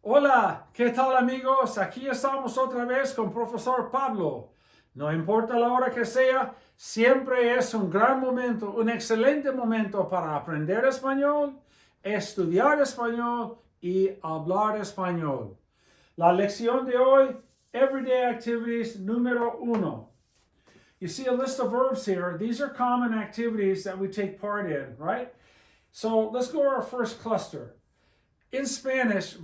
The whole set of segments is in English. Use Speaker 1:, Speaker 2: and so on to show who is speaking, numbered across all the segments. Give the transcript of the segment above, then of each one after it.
Speaker 1: Hola, ¿qué tal amigos? Aquí estamos otra vez con Profesor Pablo. No importa la hora que sea, siempre es un gran momento, un excelente momento para aprender español, estudiar español y hablar español. La lección de hoy, Everyday Activities número 1. You see a list of verbs here. These are common activities that we take part in, right? So let's go to our first cluster. In Spanish,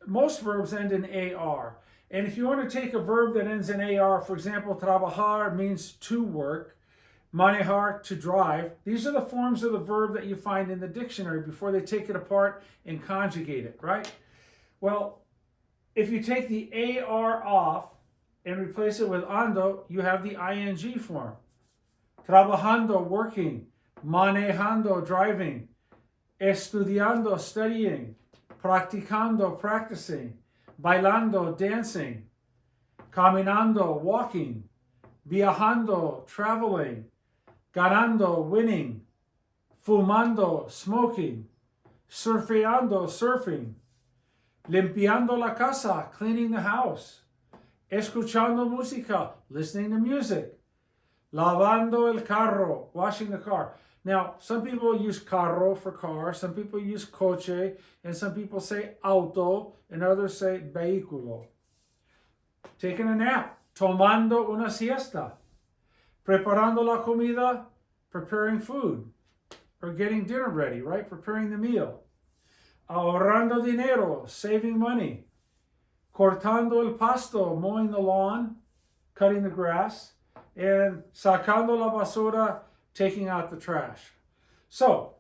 Speaker 1: most verbs end in AR. And if you want to take a verb that ends in AR, for example, trabajar means to work, manejar, to drive. These are the forms of the verb that you find in the dictionary before they take it apart and conjugate it, right? Well, if you take the AR off and replace it with ando, you have the ing form. Trabajando, working, manejando, driving, estudiando, studying, practicando, practicing, bailando, dancing, caminando, walking, viajando, traveling, ganando, winning, fumando, smoking, surfeando, surfing, limpiando la casa, cleaning the house, escuchando música, listening to music, lavando el carro, washing the car. Now, some people use carro for car, some people use coche, and some people say auto, and others say vehículo. Taking a nap, tomando una siesta, preparando la comida, preparing food, or getting dinner ready, right? Preparing the meal. Ahorrando dinero, saving money. Cortando el pasto, mowing the lawn, cutting the grass. And sacando la basura, taking out the trash. So,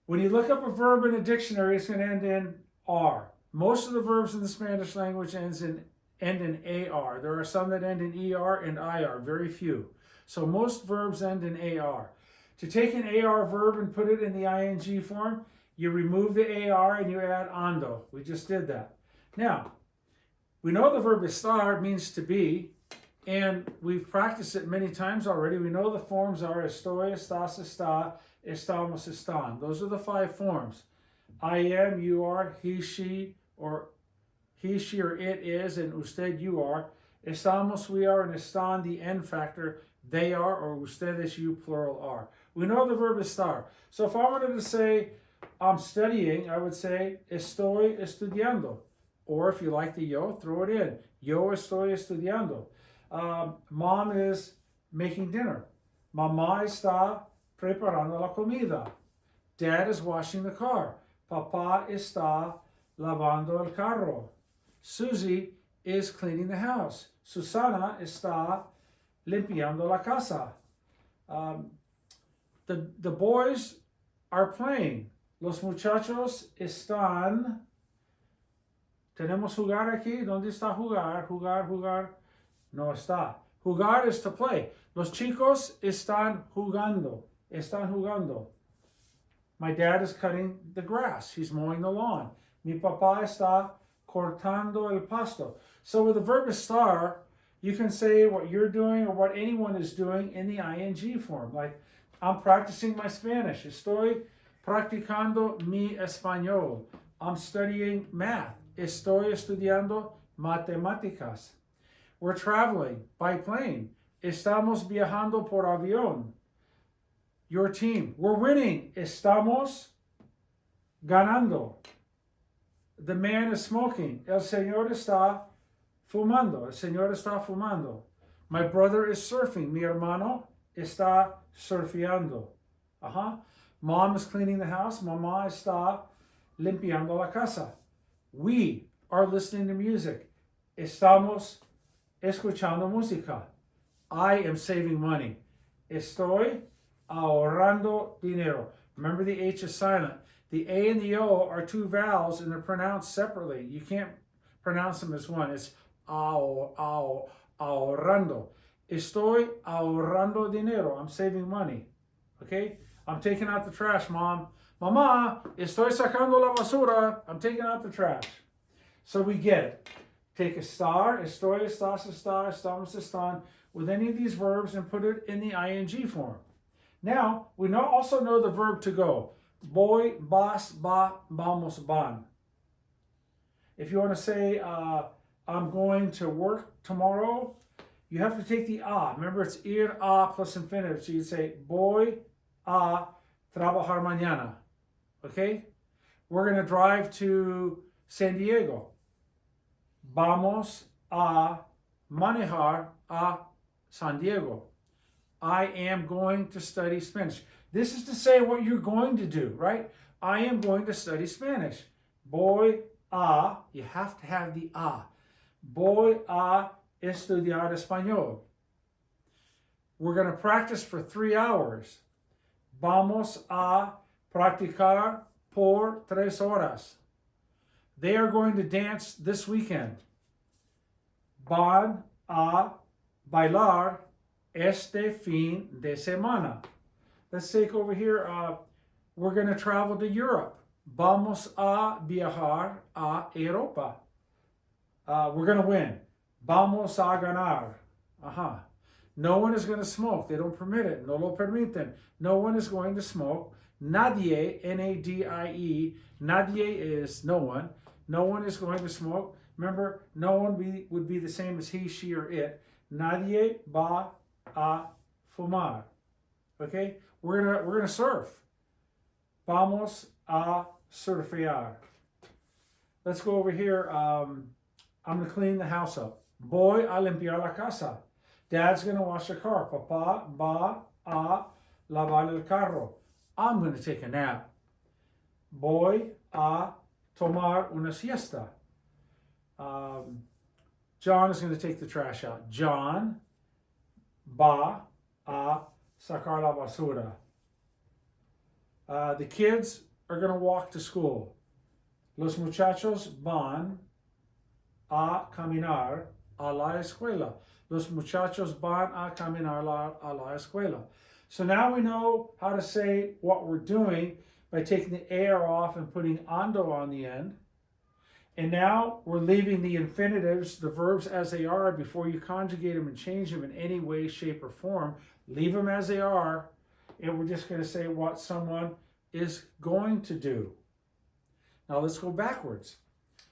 Speaker 1: when you look up a verb in a dictionary, it's going to end in R. Most of the verbs in the Spanish language end in AR. There are some that end in ER and IR, very few. So most verbs end in AR. To take an AR verb and put it in the ing form, you remove the AR and you add ando. We just did that. Now, we know the verb estar means to be, and we've practiced it many times already. We know the forms are estoy, estás, está, estamos, están. Those are the 5 forms. I am, you are, he, she, or it is, and usted, you are. Estamos, we are, and están, the N factor, they are, or ustedes, you, plural, are. We know the verb estar. So if I wanted to say, I'm studying, I would say, estoy estudiando. Or if you like the yo, throw it in. Yo estoy estudiando. Mom is making dinner. Mamá está preparando la comida. Dad is washing the car. Papá está lavando el carro. Susie is cleaning the house. Susana está limpiando la casa. The boys are playing. Los muchachos están... Tenemos jugar aquí. ¿Dónde está jugar? Jugar. No está. Jugar is to play. Los chicos están jugando. My dad is cutting the grass. He's mowing the lawn. Mi papá está cortando el pasto. So with the verb estar, you can say what you're doing or what anyone is doing in the ing form. Like, I'm practicing my Spanish. Estoy practicando mi español. I'm studying math. Estoy estudiando matemáticas. We're traveling by plane. Estamos viajando por avión. Your team. We're winning. Estamos ganando. The man is smoking. El señor está fumando. El señor está fumando. My brother is surfing. Mi hermano está surfeando. Mom is cleaning the house. Mamá está limpiando la casa. We are listening to music. Estamos escuchando música. I am saving money. Estoy ahorrando dinero. Remember, the H is silent. The A and the O are 2 vowels and they're pronounced separately. You can't pronounce them as one. It's ahorrando. Estoy ahorrando dinero. I'm saving money. Okay? I'm taking out the trash, Mom. Mamá, estoy sacando la basura. I'm taking out the trash. So we get it. Take estar, estoy, estás, está, estamos, están, with any of these verbs and put it in the ing form. Now, we also know the verb to go. Voy, vas, va, vamos, van. If you want to say, I'm going to work tomorrow, you have to take the a. Remember, it's ir a plus infinitive. So you'd say, voy a trabajar mañana. Okay? We're going to drive to San Diego. Vamos a manejar a San Diego. I am going to study Spanish. This is to say what you're going to do, right? I am going to study Spanish. Voy a, you have to have the a. Voy a estudiar español. We're going to practice for 3 hours. Vamos a practicar por 3 horas. They are going to dance this weekend. Van a bailar este fin de semana. Let's take over here. We're going to travel to Europe. Vamos a viajar a Europa. We're going to win. Vamos a ganar. No one is going to smoke. They don't permit it. No lo permiten. No one is going to smoke. Nadie, N-A-D-I-E. Nadie is no one. No one is going to smoke. Remember, no one would be the same as he, she, or it. Nadie va a fumar. Okay? We're gonna surf. Vamos a surfear. Let's go over here. I'm gonna clean the house up. Voy a limpiar la casa. Dad's gonna wash the car. Papá va a lavar el carro. I'm gonna take a nap. Voy a tomar una siesta. John is going to take the trash out. John va a sacar la basura. The kids are going to walk to school. Los muchachos van a caminar a la escuela. Los muchachos van a caminar a la escuela. So now we know how to say what we're doing by taking the air off and putting ando on the end. And now we're leaving the infinitives, the verbs as they are, before you conjugate them and change them in any way, shape, or form. Leave them as they are, and we're just going to say what someone is going to do. Now let's go backwards.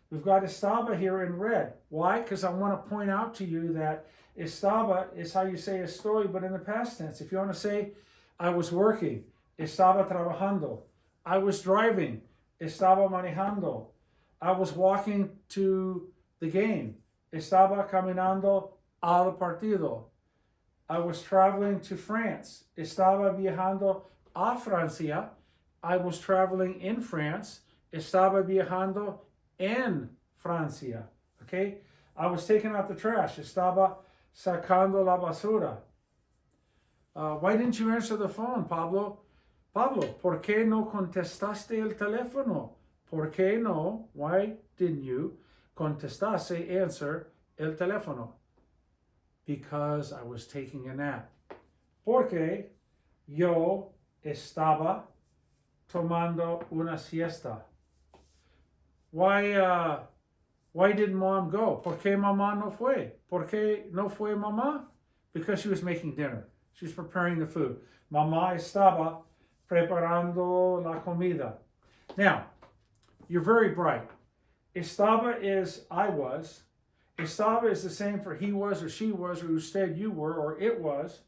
Speaker 1: We've got estaba here in red. Why? Because I want to point out to you that estaba is how you say estoy, but in the past tense. If you want to say, I was working, estaba trabajando. I was driving, estaba manejando. I was walking to the game. Estaba caminando al partido. I was traveling to France. Estaba viajando a Francia. I was traveling in France. Estaba viajando en Francia. Okay? I was taking out the trash. Estaba sacando la basura. Why didn't you answer the phone, Pablo? Pablo, ¿por qué no contestaste el teléfono? ¿Por qué no? Why didn't you contestaste, answer el teléfono? Because I was taking a nap. Porque yo estaba tomando una siesta. Why didn't mom go? ¿Por qué mamá no fue? ¿Por qué no fue mamá? Because she was making dinner. She was preparing the food. Mamá estaba preparando la comida. Now, you're very bright. Estaba is I was. Estaba is the same for he was or she was or instead you were or it was.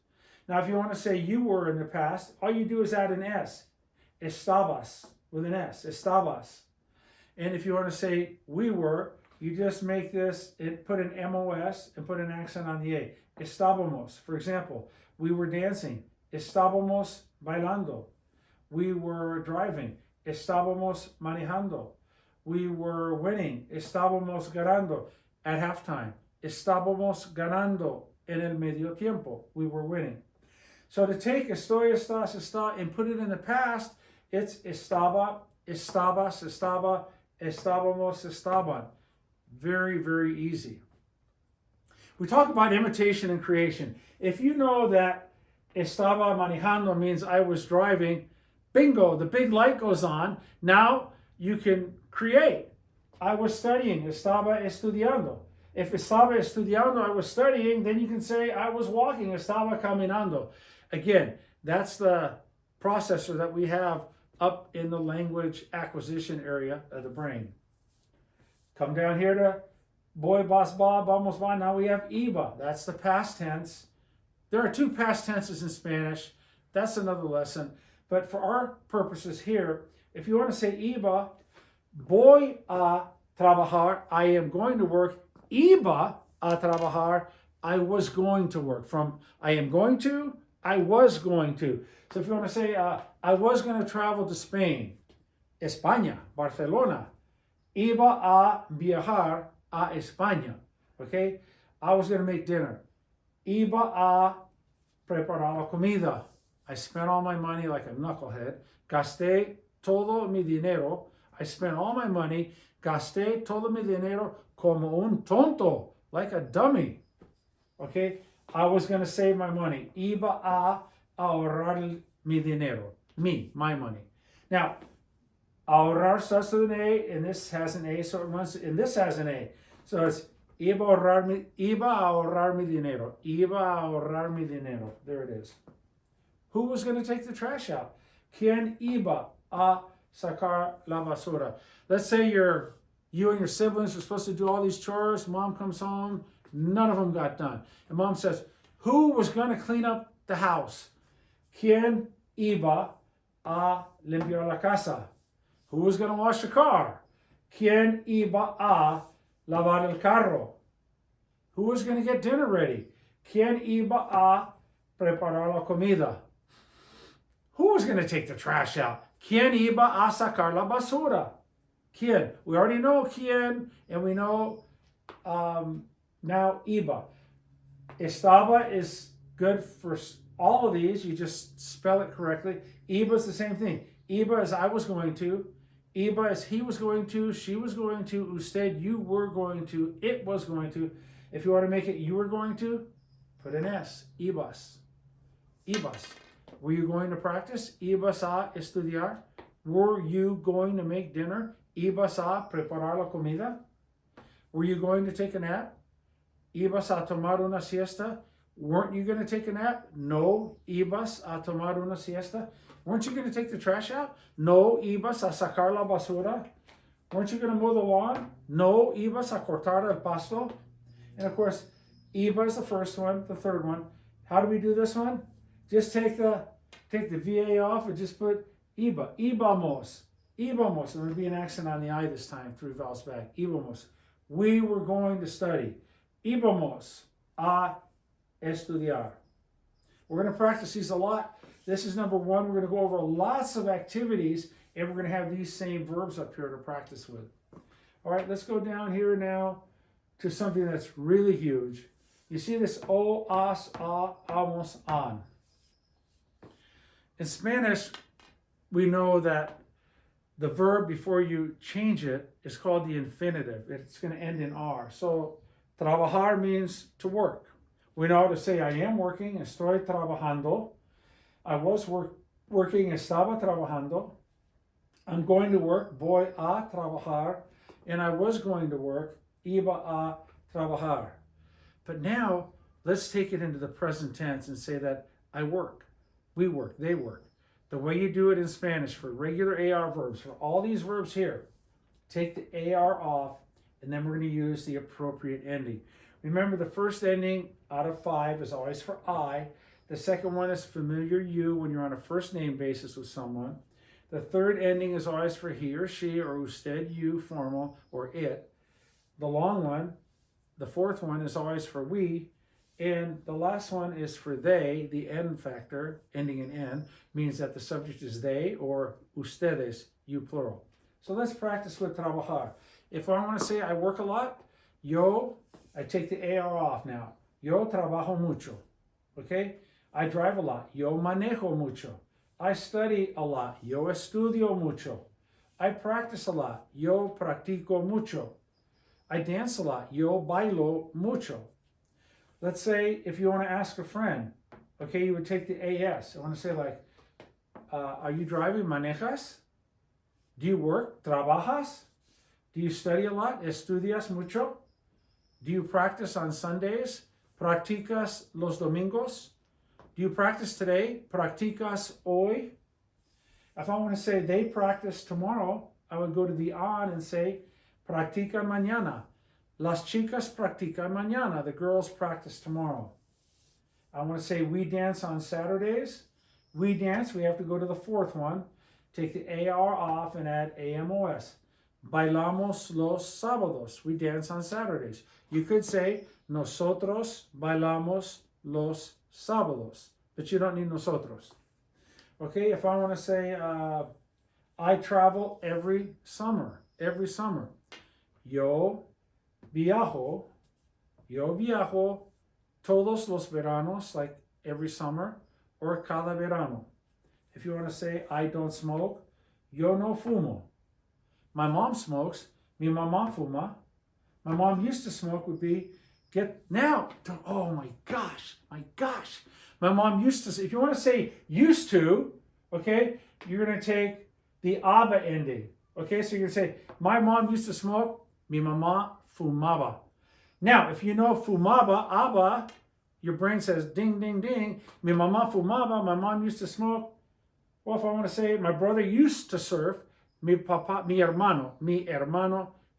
Speaker 1: Now, if you want to say you were in the past, all you do is add an S. Estabas with an S. Estabas. And if you want to say we were, you just make this, put an MOS and put an accent on the A. Estábamos. For example, we were dancing. Estábamos bailando. We were driving. Estábamos manejando. We were winning. Estábamos ganando at halftime. Estábamos ganando en el medio tiempo. We were winning. So to take estoy, estás, está, and put it in the past, it's estaba, estabas, estaba, estábamos, estaban. Very, very easy. We talk about imitation and creation. If you know that estaba manejando means I was driving, bingo, the big light goes on. Now you can create. I was studying, estaba estudiando. If estaba estudiando, I was studying, then you can say I was walking, estaba caminando. Again, that's the processor that we have up in the language acquisition area of the brain. Come down here to voy, vas, va, vamos, va. Now we have iba. That's the past tense. There are two past tenses in Spanish. That's another lesson. But for our purposes here, if you want to say iba, voy a trabajar, I am going to work. Iba a trabajar, I was going to work. From I am going to, I was going to. So if you want to say, I was going to travel to Spain, España, Barcelona. Iba a viajar a España. Okay? I was going to make dinner. Iba a preparar la comida. I spent all my money like a knucklehead. Gasté todo mi dinero. I spent all my money. Gasté todo mi dinero como un tonto, like a dummy. Okay? I was going to save my money. Iba a ahorrar mi dinero. My money. Now, ahorrar starts with an A, and this has an A, so it runs, and this has an A. So it's iba a ahorrar mi dinero. Iba a ahorrar mi dinero. There it is. Who was going to take the trash out? ¿Quién iba a sacar la basura? Let's say you and your siblings are supposed to do all these chores. Mom comes home. None of them got done. And mom says, who was going to clean up the house? ¿Quién iba a limpiar la casa? Who was going to wash the car? ¿Quién iba a lavar el carro? Who was going to get dinner ready? ¿Quién iba a preparar la comida? Who was going to take the trash out? ¿Quién iba a sacar la basura? ¿Quién? We already know quién, and we know now iba. Estaba is good for all of these. You just spell it correctly. Iba is the same thing. Iba is I was going to. Iba is he was going to, she was going to, usted, you were going to, it was going to. If you want to make it you were going to, put an S. Ibas. Ibas. Were you going to practice? Ibas a estudiar. Were you going to make dinner? Ibas a preparar la comida. Were you going to take a nap? Ibas a tomar una siesta. Weren't you going to take a nap? No. Ibas a tomar una siesta. Weren't you going to take the trash out? No. Ibas a sacar la basura. Weren't you going to mow the lawn? No. Ibas a cortar el pasto. And of course, iba is the first one, the third one. How do we do this one? Just take the VA off and just put iba. Ibamos. Ibamos. There would be an accent on the I this time, 3 vowels back. Ibamos. We were going to study. Ibamos a estudiar. We're going to practice these a lot. This is number 1. We're going to go over lots of activities, and we're going to have these same verbs up here to practice with. All right, let's go down here now to something that's really huge. You see this o, as, a, amos, an. In Spanish, we know that the verb before you change it is called the infinitive. It's going to end in R. So, trabajar means to work. We know how to say I am working, estoy trabajando. I was working, estaba trabajando. I'm going to work, voy a trabajar. And I was going to work, iba a trabajar. But now, let's take it into the present tense and say that I work, we work, they work. The way you do it in Spanish for regular AR verbs, for all these verbs here, take the AR off, and then we're going to use the appropriate ending. Remember, the first ending out of 5 is always for I. The second one is familiar you when you're on a first name basis with someone. The third ending is always for he or she or usted, you, formal, or it. The long one, the fourth one, is always for we. And the last one is for they. The N factor, ending in N, means that the subject is they or ustedes, you plural. So let's practice with trabajar. If I want to say I work a lot, yo, I take the AR off now. Yo trabajo mucho. Okay? I drive a lot. Yo manejo mucho. I study a lot. Yo estudio mucho. I practice a lot. Yo practico mucho. I dance a lot. Yo bailo mucho. Let's say if you want to ask a friend, okay, you would take the AS. I want to say like, are you driving? Manejas? Do you work? Trabajas? Do you study a lot? Estudias mucho? Do you practice on Sundays? Practicas los domingos? Do you practice today? Practicas hoy? If I want to say they practice tomorrow, I would go to the on and say, practican mañana. Las chicas practican mañana. The girls practice tomorrow. I want to say we dance on Saturdays. We dance. We have to go to the fourth one. Take the AR off and add AMOS. Bailamos los sábados. We dance on Saturdays. You could say nosotros bailamos los sábados, but you don't need nosotros. Okay, if I want to say I travel every summer. Every summer. Yo viajo todos los veranos, like every summer, or cada verano. If you want to say I don't smoke, yo no fumo. My mom smokes, mi mamá fuma. My mom used to smoke would be oh my gosh. My mom used to say, if you want to say used to, okay, you're going to take the aba ending. Okay, so you're going to say, my mom used to smoke, mi mamá fumaba. Now, if you know fumaba, aba, your brain says ding, ding, ding. Mi mamá fumaba, my mom used to smoke. Well, if I want to say my brother used to surf, mi hermano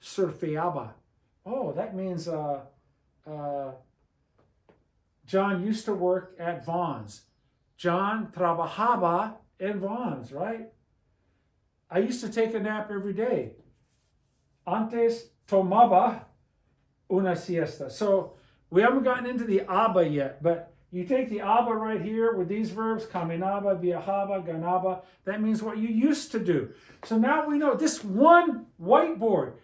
Speaker 1: surfeaba. Oh, that means John used to work at Vaughn's. John trabajaba en Vaughn's, right? I used to take a nap every day. Antes tomaba una siesta. So we haven't gotten into the aba yet, but you take the aba right here with these verbs, caminaba, viajaba, ganaba. That means what you used to do. So now we know this one whiteboard.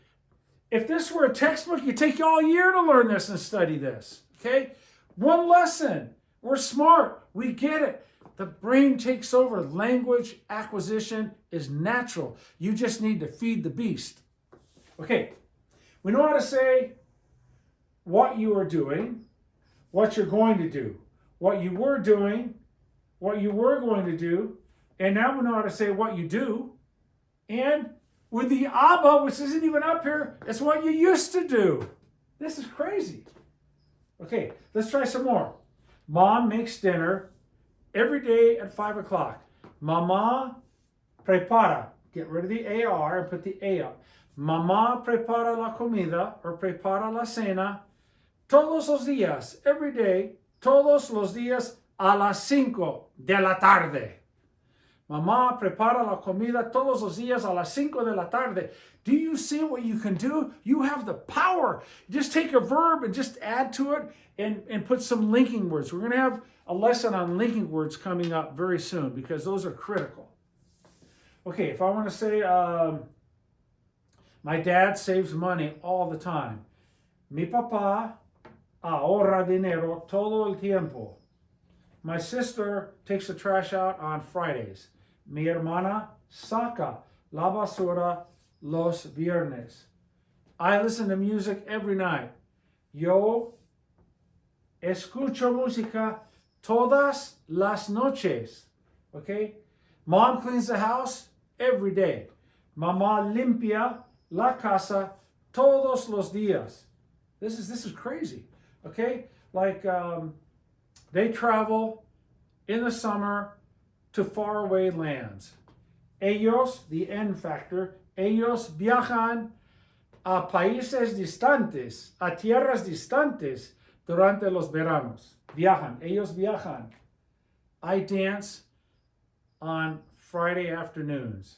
Speaker 1: If this were a textbook, you'd take all year to learn this and study this. Okay? One lesson. We're smart. We get it. The brain takes over. Language acquisition is natural. You just need to feed the beast. Okay. We know how to say what you are doing, what you're going to do, what you were doing, what you were going to do, and now we know how to say what you do. And with the aba, which isn't even up here, it's what you used to do. This is crazy. Okay, let's try some more. Mom makes dinner every day at 5 o'clock. Mamá prepara. Get rid of the AR and put the A up. Mamá prepara la comida or prepara la cena todos los días, every day, todos los días a las 5 de la tarde. Mamá prepara la comida todos los días a las 5 de la tarde. Do you see what you can do? You have the power. Just take a verb and just add to it and put some linking words. We're going to have a lesson on linking words coming up very soon because those are critical. Okay, if I want to say, my dad saves money all the time. Mi papá ahorra dinero todo el tiempo. My sister takes the trash out on Fridays. Mi hermana saca la basura los viernes. I listen to music every night. Yo escucho música todas las noches. Okay? Mom cleans the house every day. Mamá limpia la casa todos los días. This is crazy. Okay? Like they travel in the summer to faraway lands. Ellos, the N factor, ellos viajan a países distantes, a tierras distantes durante los veranos. Viajan, ellos viajan. I dance on Friday afternoons.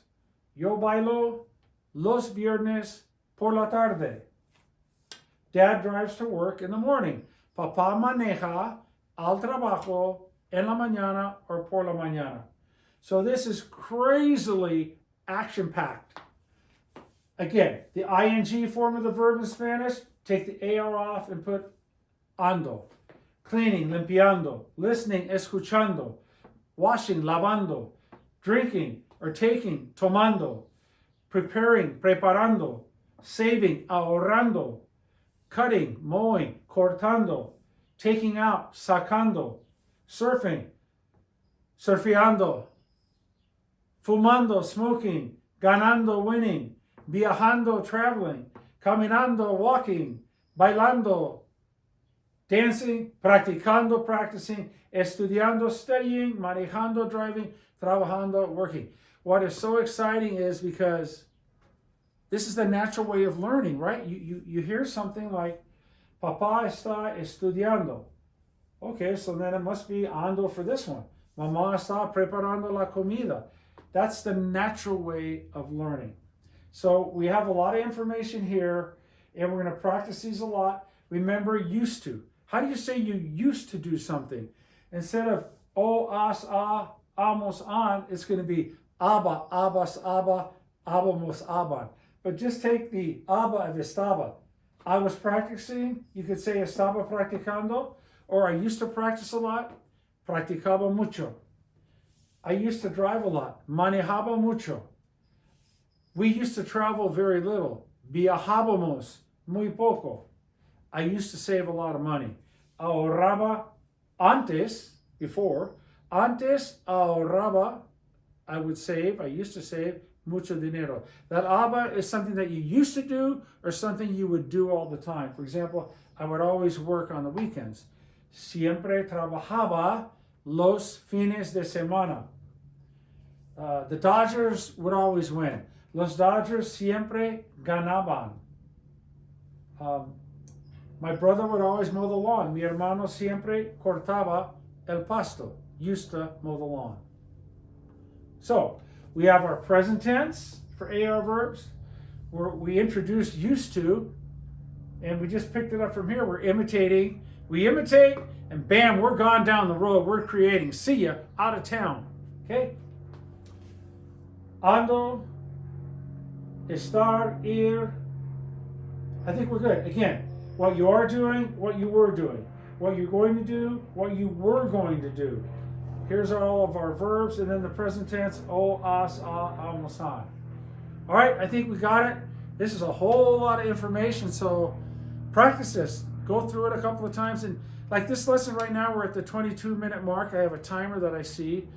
Speaker 1: Yo bailo los viernes por la tarde. Dad drives to work in the morning. Papá maneja al trabajo en la mañana or por la mañana. So this is crazily action-packed. Again, the ing form of the verb in Spanish, take the AR off and put ando. Cleaning, limpiando. Listening, escuchando. Washing, lavando. Drinking or taking, tomando. Preparing, preparando. Saving, ahorrando. Cutting, mowing, cortando. Taking out, sacando. Surfing, surfeando. Fumando, smoking. Ganando, winning. Viajando, traveling. Caminando, walking. Bailando, dancing. Practicando, practicing. Estudiando, studying. Manejando, driving. Trabajando, working. What is so exciting is because This is the natural way of learning, right? You hear something like, Papá está estudiando. Okay, so then it must be ando for this one. Mamá está preparando la comida. That's the natural way of learning. So we have a lot of information here, and we're going to practice these a lot. Remember, used to. How do you say you used to do something? Instead of o, as, a, amos, an, it's going to be aba, abas, aba, abamos, aban. But just take the aba of estaba. I was practicing, you could say estaba practicando, or I used to practice a lot, practicaba mucho. I used to drive a lot, manejaba mucho. We used to travel very little, viajábamos muy poco. I used to save a lot of money. Ahorraba antes, before, antes ahorraba, I would save, I used to save mucho dinero. That aba is something that you used to do or something you would do all the time. For example, I would always work on the weekends. Siempre trabajaba los fines de semana. The Dodgers would always win. Los Dodgers siempre ganaban. My brother would always mow the lawn. Mi hermano siempre cortaba el pasto. Used to mow the lawn. So, we have our present tense for AR verbs. We introduced used to, and we just picked it up from here. We're imitating. We imitate, and bam, we're gone down the road. We're creating. See ya, out of town. Okay? Ando, estar, ir. I think we're good. Again, what you are doing, what you were doing. What you're going to do, what you were going to do. Here's all of our verbs, and then the present tense, o, as, a, amos, an. All right, I think we got it. This is a whole lot of information, so practice this. Go through it a couple of times. And like this lesson right now, we're at the 22-minute mark. I have a timer that I see.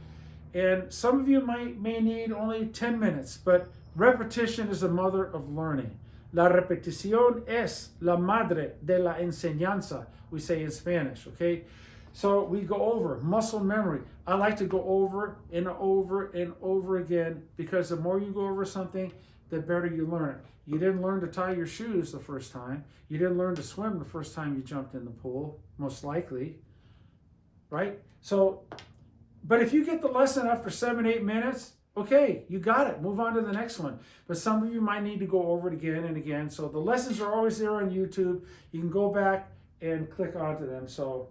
Speaker 1: And some of you may need only 10 minutes, but repetition is the mother of learning. La repetición es la madre de la enseñanza, we say in Spanish, okay? So we go over, muscle memory. I like to go over and over and over again because the more you go over something, the better you learn it. You didn't learn to tie your shoes the first time. You didn't learn to swim the first time you jumped in the pool, most likely, right? So, but if you get the lesson after 7-8 minutes, okay, you got it. Move on to the next one. But some of you might need to go over it again and again. So the lessons are always there on YouTube. You can go back and click onto them. So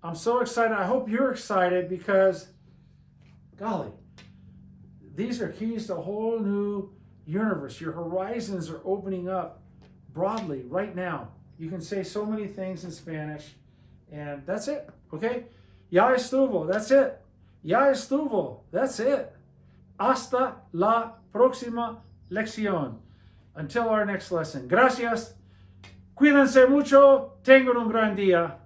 Speaker 1: I'm so excited. I hope you're excited because, golly, these are keys to a whole new universe. Your horizons are opening up broadly right now. You can say so many things in Spanish, and that's it, okay? Ya estuvo, that's it. Ya estuvo, that's it. Hasta la próxima lección. Until our next lesson. Gracias. Cuídense mucho. Tengan un gran día.